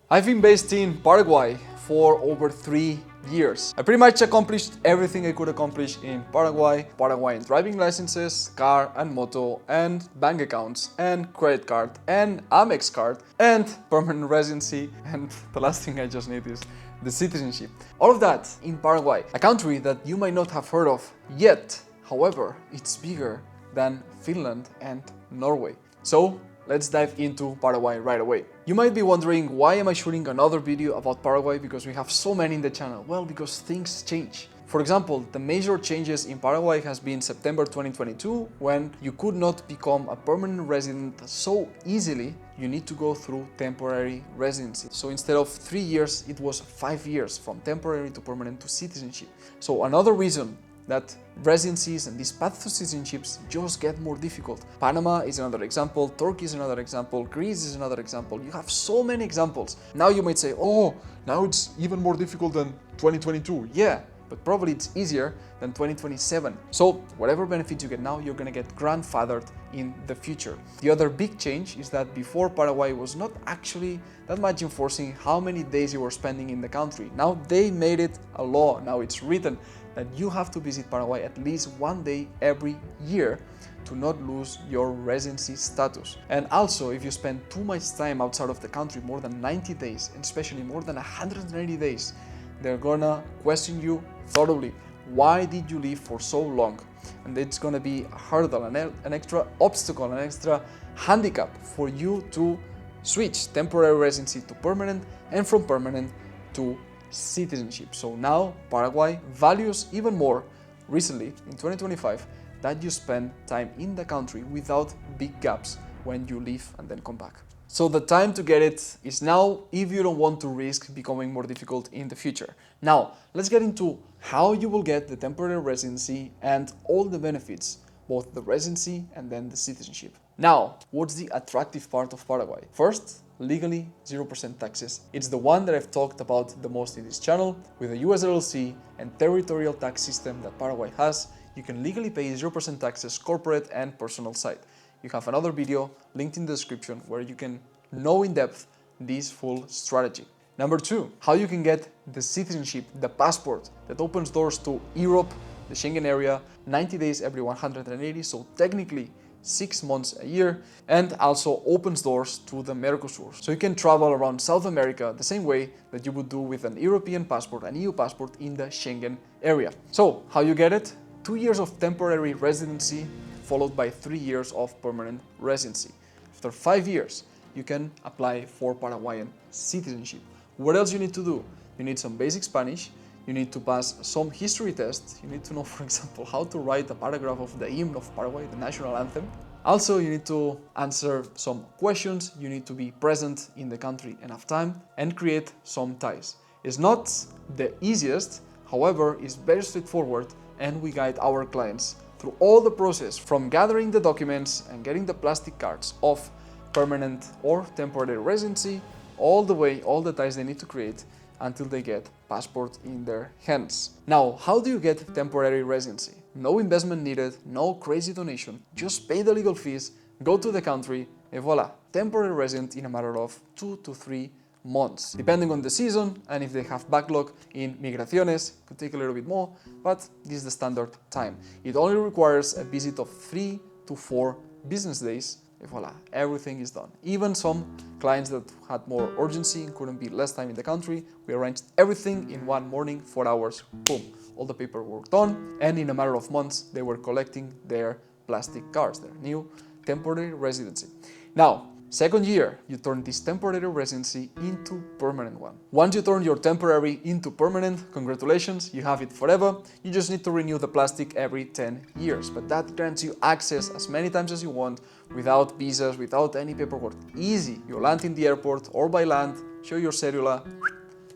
I've been based in Paraguay for over 3 years. I pretty much accomplished everything I could accomplish in Paraguay. Paraguayan driving licenses, car and moto, and bank accounts, and credit card, and Amex card, and permanent residency, and the last thing I just need is the citizenship. All of that in Paraguay, a country that you might not have heard of yet. However, it's bigger than Finland and Norway. So let's dive into Paraguay right away. You might be wondering, why am I shooting another video about Paraguay because we have so many in the channel? Well, because things change. For example, the major changes in Paraguay has been September 2022, when you could not become a permanent resident so easily. You need to go through temporary residency. So instead of 3 years, it was 5 years from temporary to permanent to citizenship. So another reason that residencies and these paths to citizenships just get more difficult. Panama is another example, Turkey is another example, Greece is another example. You have so many examples. Now you might say, oh, now it's even more difficult than 2022. Yeah, but probably it's easier than 2027. So whatever benefits you get now, you're gonna get grandfathered in the future. The other big change is that before, Paraguay was not actually that much enforcing how many days you were spending in the country. Now they made it a law, now it's written that you have to visit Paraguay at least 1 day every year to not lose your residency status. And also, if you spend too much time outside of the country, more than 90 days, and especially more than 180 days, they're gonna question you thoroughly. Why did you leave for so long? And it's gonna be a hurdle, an extra obstacle, an extra handicap for you to switch temporary residency to permanent, and from permanent to citizenship. So now Paraguay values even more recently in 2025 that you spend time in the country without big gaps when you leave and then come back. So the time to get it is now if you don't want to risk becoming more difficult in the future. Now let's get into how you will get the temporary residency and all the benefits, both the residency and then the citizenship. Now, what's the attractive part of Paraguay? First, legally 0% taxes. It's the one that I've talked about the most in this channel. With the US LLC and territorial tax system that Paraguay has, you can legally pay 0% taxes corporate and personal side. You have another video linked in the description where you can know in depth this full strategy. Number 2, how you can get the citizenship, the passport that opens doors to Europe, the Schengen area, 90 days every 180, so technically 6 months a year, and also opens doors to the Mercosur. So you can travel around South America the same way that you would do with an European passport, an EU passport in the Schengen area. So how you get it? 2 years of temporary residency followed by 3 years of permanent residency. After 5 years, you can apply for Paraguayan citizenship. What else you need to do? You need some basic Spanish. You need to pass some history tests. You need to know, for example, how to write a paragraph of the hymn of Paraguay, the national anthem. Also, you need to answer some questions. You need to be present in the country enough time and create some ties. It's not the easiest, however, it's very straightforward, and we guide our clients through all the process from gathering the documents and getting the plastic cards of permanent or temporary residency, all the way, all the ties they need to create until they get passport in their hands. Now, how do you get temporary residency? No investment needed, no crazy donation, just pay the legal fees, go to the country, and voila, temporary resident in a matter of 2 to 3 months. Depending on the season, and if they have backlog in migraciones, could take a little bit more, but this is the standard time. It only requires a visit of 3 to 4 business days, and voila, everything is done. Even some clients that had more urgency and couldn't be less time in the country, we arranged everything in 1 morning, 4 hours, boom, all the paperwork done, and in a matter of months, they were collecting their plastic cards, their new temporary residency. Now, second year, you turn this temporary residency into permanent one. Once you turn your temporary into permanent, congratulations, you have it forever. You just need to renew the plastic every 10 years, but that grants you access as many times as you want without visas, without any paperwork. Easy. You land in the airport or by land, show your cedula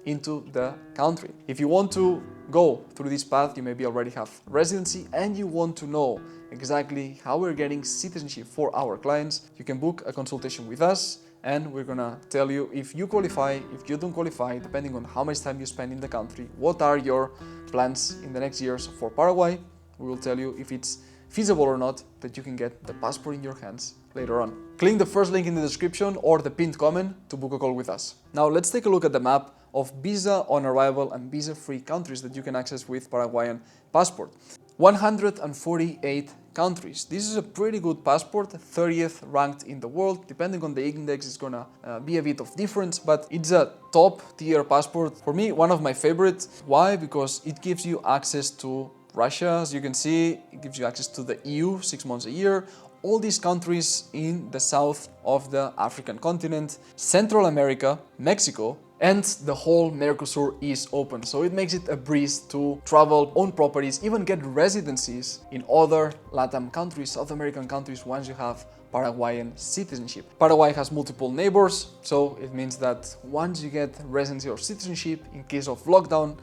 into the country. If you want to go through this path, you maybe already have residency and you want to know exactly how we're getting citizenship for our clients, you can book a consultation with us and we're gonna tell you if you qualify, if you don't qualify, depending on how much time you spend in the country, what are your plans in the next years for Paraguay. We will tell you if it's feasible or not that you can get the passport in your hands later on. Click the first link in the description or the pinned comment to book a call with us. Now let's take a look at the map of visa on arrival and visa-free countries that you can access with Paraguayan passport. 148 countries. This is a pretty good passport, 30th ranked in the world. Depending on the index, it's gonna be a bit of difference, but it's a top tier passport. For me, one of my favorites. Why? Because it gives you access to Russia, as you can see, it gives you access to the EU 6 months a year, all these countries in the south of the African continent, Central America, Mexico, and the whole Mercosur is open. So it makes it a breeze to travel, own properties, even get residencies in other LATAM countries, South American countries, once you have Paraguayan citizenship. Paraguay has multiple neighbors, so it means that once you get residency or citizenship, in case of lockdown,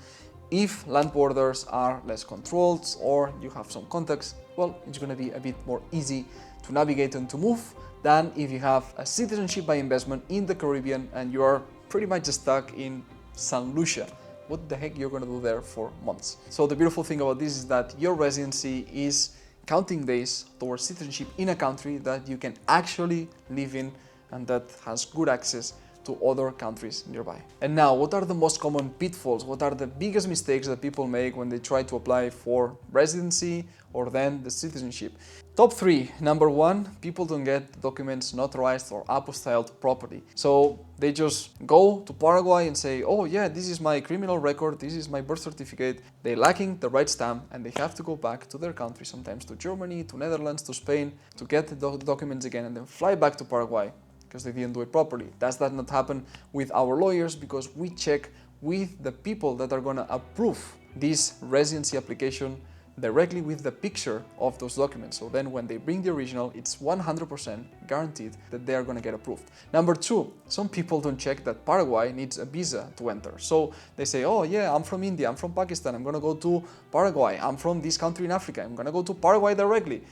if land borders are less controlled or you have some contacts, well, it's going to be a bit more easy to navigate and to move than if you have a citizenship by investment in the Caribbean and you are pretty much stuck in St. Lucia. What the heck you're going to do there for months? So the beautiful thing about this is that your residency is counting days towards citizenship in a country that you can actually live in and that has good access to other countries nearby. And now, what are the most common pitfalls? What are the biggest mistakes that people make when they try to apply for residency or then the citizenship? Top 3. Number 1, people don't get documents notarized or apostilled properly. So they just go to Paraguay and say, oh yeah, this is my criminal record, this is my birth certificate. They're lacking the right stamp and they have to go back to their country, sometimes to Germany, to Netherlands, to Spain, to get the documents again and then fly back to Paraguay because they didn't do it properly. Does that not happen with our lawyers? Because we check with the people that are gonna approve this residency application directly with the picture of those documents. So then when they bring the original, it's 100% guaranteed that they are gonna get approved. Number 2, some people don't check that Paraguay needs a visa to enter. So they say, oh yeah, I'm from India, I'm from Pakistan, I'm gonna go to Paraguay, I'm from this country in Africa, I'm gonna go to Paraguay directly.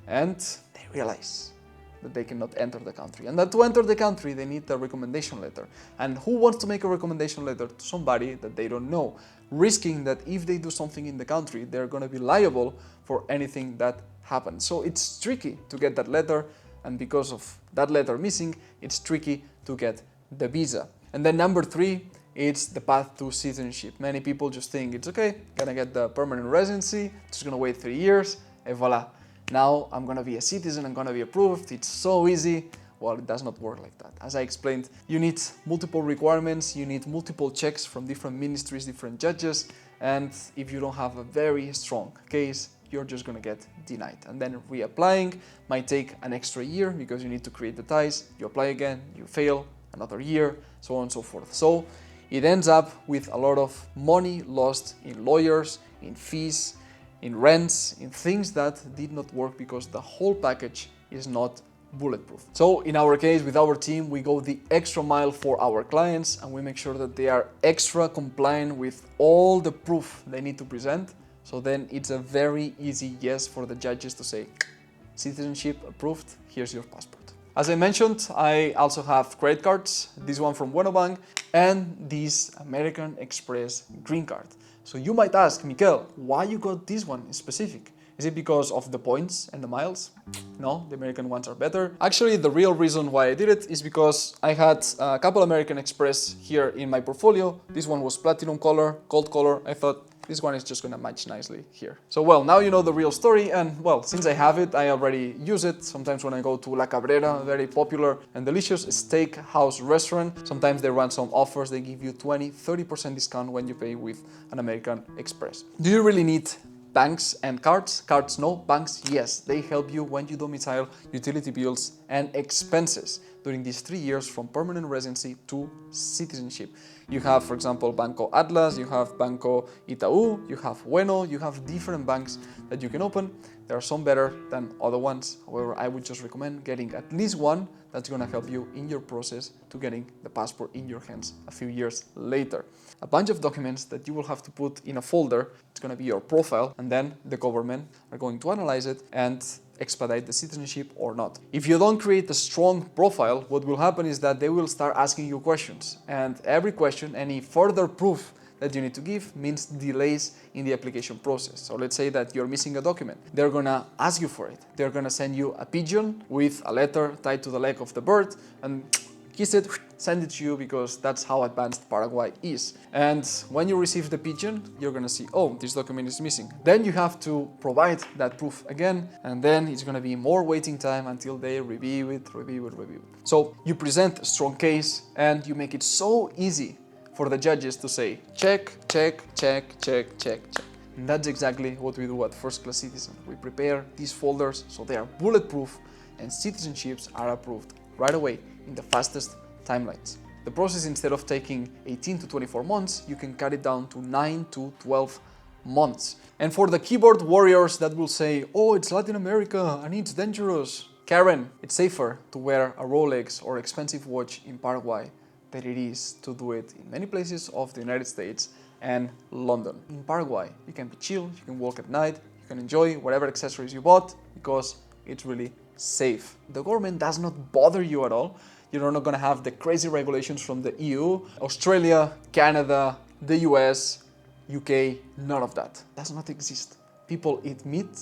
And they realize that they cannot enter the country, and that to enter the country they need a recommendation letter. And who wants to make a recommendation letter to somebody that they don't know, risking that if they do something in the country they're going to be liable for anything that happens? So it's tricky to get that letter, and because of that letter missing, it's tricky to get the visa. And then number 3, it's the path to citizenship. Many people just think it's okay, gonna get the permanent residency, just gonna wait 3 years, and voila, now I'm gonna be a citizen, I'm gonna be approved, it's so easy. Well, it does not work like that. As I explained, you need multiple requirements, you need multiple checks from different ministries, different judges, and if you don't have a very strong case, you're just gonna get denied. And then reapplying might take an extra year because you need to create the ties, you apply again, you fail, another year, so on and so forth. So it ends up with a lot of money lost in lawyers, in fees, in rents, in things that did not work because the whole package is not bulletproof. So in our case, with our team, we go the extra mile for our clients and we make sure that they are extra compliant with all the proof they need to present. So then it's a very easy yes for the judges to say, citizenship approved, here's your passport. As I mentioned, I also have credit cards, this one from Bueno Bank and this American Express green card. So you might ask, Mikel, why you got this one in specific? Is it because of the points and the miles? No, the American ones are better. Actually, the real reason why I did it is because I had a couple American Express here in my portfolio. This one was platinum color, gold color. I thought this one is just gonna match nicely here. So well, now you know the real story, and well, since I have it, I already use it. Sometimes when I go to La Cabrera, a very popular and delicious steakhouse restaurant, sometimes they run some offers, they give you 20-30% discount when you pay with an American Express. Do you really need banks and cards? Cards no, banks yes. They help you when you domicile utility bills and expenses during these 3 years from permanent residency to citizenship. You have, for example, Banco Atlas, you have Banco Itaú, you have Bueno, you have different banks that you can open. There are some better than other ones. However, I would just recommend getting at least one that's gonna help you in your process to getting the passport in your hands a few years later. A bunch of documents that you will have to put in a folder. It's gonna be your profile, and then the government are going to analyze it and expedite the citizenship or not. If you don't create a strong profile, what will happen is that they will start asking you questions, and every question, any further proof that you need to give means delays in the application process. So let's say that you're missing a document. They're gonna ask you for it. They're gonna send you a pigeon with a letter tied to the leg of the bird and kiss it, send it to you, because that's how advanced Paraguay is. And when you receive the pigeon, you're gonna see, oh, this document is missing. Then you have to provide that proof again, and then it's gonna be more waiting time until they review it. So you present a strong case and you make it so easy for the judges to say, check, check, check, check, check, check. And that's exactly what we do at First Class Citizen. We prepare these folders so they are bulletproof and citizenships are approved right away in the fastest timelines. The process, instead of taking 18 to 24 months, you can cut it down to 9 to 12 months. And for the keyboard warriors that will say, oh, it's Latin America and it's dangerous. Karen, it's safer to wear a Rolex or expensive watch in Paraguay than it is to do it in many places of the United States and London. In Paraguay, you can be chill, you can walk at night, you can enjoy whatever accessories you bought because it's really safe. The government does not bother you at all. You're not going to have the crazy regulations from the EU, Australia, Canada, the US, UK, none of that. Does not exist. People eat meat,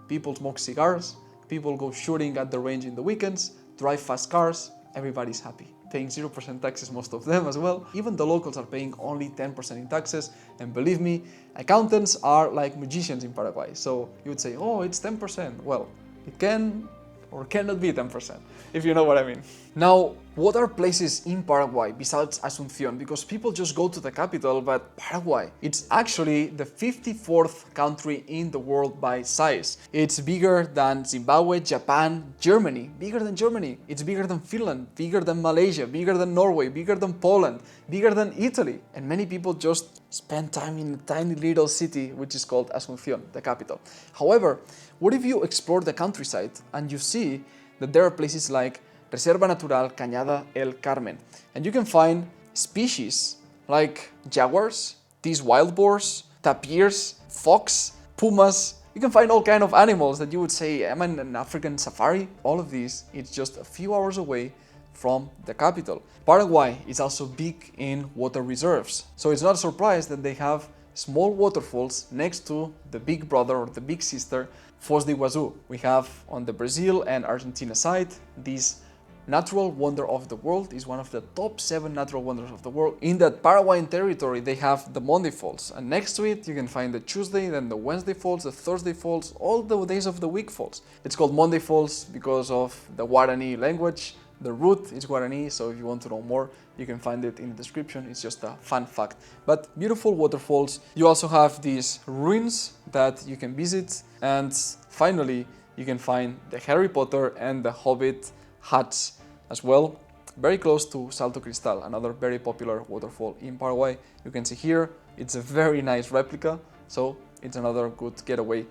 people smoke cigars, people go shooting at the range in the weekends, drive fast cars, everybody's happy. Paying 0% taxes, most of them as well. Even the locals are paying only 10% in taxes. And believe me, accountants are like magicians in Paraguay. So you would say, oh, it's 10%. Well, it can or cannot be 10%, if you know what I mean. Now, what are places in Paraguay besides Asunción? Because people just go to the capital, but Paraguay, it's actually the 54th country in the world by size. It's bigger than Zimbabwe, Japan, Germany, bigger than Germany. It's bigger than Finland, bigger than Malaysia, bigger than Norway, bigger than Poland, bigger than Italy. And many people just spend time in a tiny little city, which is called Asunción, the capital. However, what if you explore the countryside and you see that there are places like Reserva Natural Cañada El Carmen, and you can find species like jaguars, these wild boars, tapirs, fox, pumas. You can find all kinds of animals that you would say, am I in an African safari? All of these, it's just a few hours away from the capital. Paraguay is also big in water reserves, so it's not a surprise that they have small waterfalls next to the big brother or the big sister, Foz de Iguazu. We have on the Brazil and Argentina side this natural wonder of the world. Is one of the top 7 natural wonders of the world. In that Paraguayan territory, they have the Monday Falls, and next to it you can find the Tuesday, then the Wednesday Falls, the Thursday Falls, all the days of the week falls. It's called Monday Falls because of the Guarani language. The root is Guarani, so if you want to know more, you can find it in the description. It's just a fun fact. But beautiful waterfalls. You also have these ruins that you can visit, and finally you can find the Harry Potter and the Hobbit huts as well, very close to Salto Cristal, another very popular waterfall in Paraguay. You can see here, it's a very nice replica, so it's another good getaway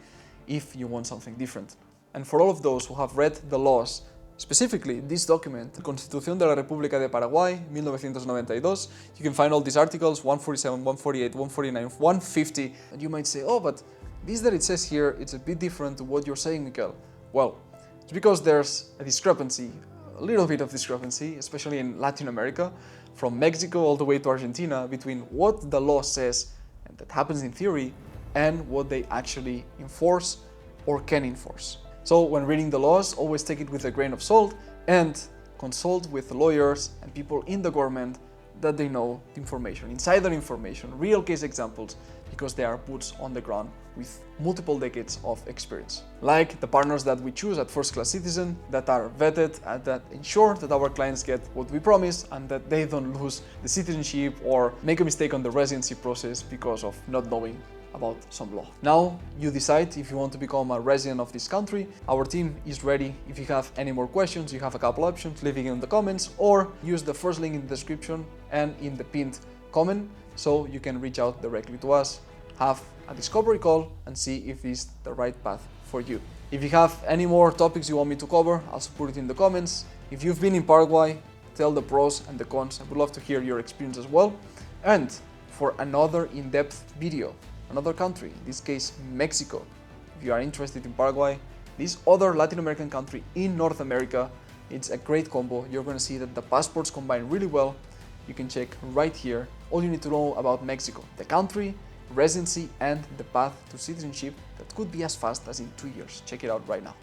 if you want something different. And for all of those who have read the laws, specifically this document, Constitución de la República de Paraguay, 1992, you can find all these articles, 147, 148, 149, 150, and you might say, oh, but this that it says here, it's a bit different to what you're saying, Mikel. Well, it's because there's a discrepancy, a little bit of discrepancy, especially in Latin America, from Mexico all the way to Argentina, between what the law says, and that happens in theory, and what they actually enforce or can enforce. So when reading the laws, always take it with a grain of salt and consult with lawyers and people in the government that they know the information, insider information, real case examples, because they are boots on the ground with multiple decades of experience. Like the partners that we choose at First Class Citizen, that are vetted and that ensure that our clients get what we promise and that they don't lose the citizenship or make a mistake on the residency process because of not knowing about some law. Now you decide if you want to become a resident of this country. Our team is ready. If you have any more questions, you have a couple options, leave it in the comments or use the first link in the description and in the pinned comment so you can reach out directly to us, have a discovery call and see if this is the right path for you. If you have any more topics you want me to cover, I'll put it in the comments. If you've been in Paraguay, tell the pros and the cons. I would love to hear your experience as well. And for another in-depth video, another country, in this case Mexico. If you are interested in Paraguay, this other Latin American country in North America, it's a great combo. You're going to see that the passports combine really well. you can check right here all you need to know about Mexico, the country, residency, and the path to citizenship that could be as fast as in 2 years. Check it out right now.